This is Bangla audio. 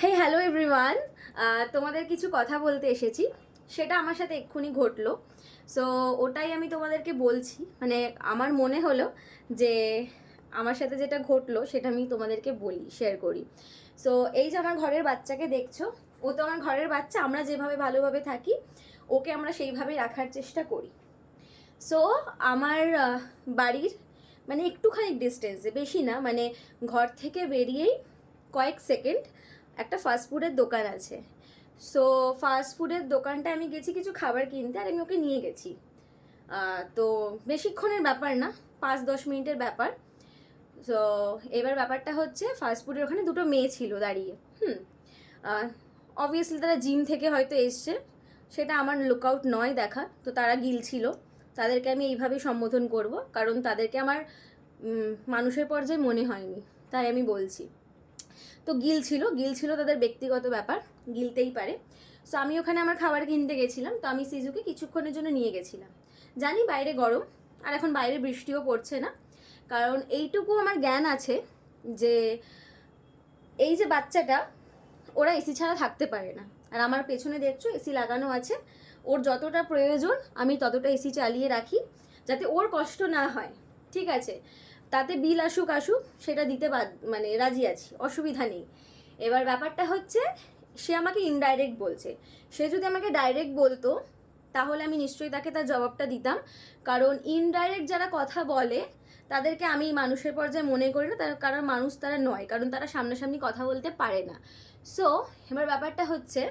হে হ্যালো এভরিওয়ান, তোমাদের কিছু কথা বলতে এসেছি। সেটা আমার সাথে এক্ষুনি ঘটলো। সো ওটাই আমি তোমাদেরকে বলছি। মানে আমার মনে হলো যে আমার সাথে যেটা ঘটলো সেটা আমি তোমাদেরকে বলি, শেয়ার করি। সো এই যে আমার ঘরের বাচ্চাকে দেখছো, ও তো আমার ঘরের বাচ্চা। আমরা যেভাবে ভালোভাবে থাকি ওকে আমরা সেইভাবেই রাখার চেষ্টা করি। সো আমার বাড়ির মানে একটুখানি ডিস্টেন্সে, বেশি না, মানে ঘর থেকে বেরিয়েই কয়েক সেকেন্ড একটা ফাস্টফুডের দোকান আছে। সো ফাস্টফুডের দোকানটা আমি গেছি কিছু খাবার কিনতে, আর আমি ওকে নিয়ে গেছি। তো বেশিক্ষণের ব্যাপার না, 5-10 মিনিটের ব্যাপার। সো এবার ব্যাপারটা হচ্ছে, ফাস্টফুডের ওখানে দুটো মেয়ে ছিল দাঁড়িয়ে। অবভিয়াসলি তারা জিম থেকে হয়তো এসছে, সেটা আমার লুকআউট নয় দেখা। তো তারা গিলছিল, তাদেরকে আমি এইভাবেই সম্বোধন করব, কারণ তাদেরকে আমার মানুষের পর্যায়ে মনে হয়নি, তাই আমি বলছি। তো গিলছিল তাদের ব্যক্তিগত ব্যাপার, গিলতেই পারে। সো আমি ওখানে আমার খাবার কিনতে গেছিলাম। তো আমি সিজুকে কিছুক্ষণের জন্য নিয়ে গেছিলাম। জানি বাইরে গরম, আর এখন বাইরে বৃষ্টিও পড়ছে না, কারণ এইটুকু আমার জ্ঞান আছে যে এই যে বাচ্চাটা, ওরা এসি ছাড়া থাকতে পারে না। আর আমার পেছনে দেখছো এসি লাগানো আছে। ওর যতটা প্রয়োজন আমি ততটা এসি চালিয়ে রাখি, যাতে ওর কষ্ট না হয়। ঠিক আছে, তাতে বিল আসুক সেটা দিতে মানে রাজি আছি, অসুবিধা নেই। এবার ব্যাপারটা হচ্ছে, সে আমাকে ইনডাইরেক্ট বলছে। সে যদি আমাকে ডাইরেক্ট বলতো তাহলে আমি নিশ্চয়ই তাকে তার জবাবটা দিতাম, কারণ ইনডাইরেক্ট যারা কথা বলে তাদেরকে আমি মানুষের পর্যায়ে মনে করি না, তার কারণ মানুষ তারা নয়, কারণ তারা সামনাসামনি কথা বলতে পারে না। সো এবার ব্যাপারটা হচ্ছে,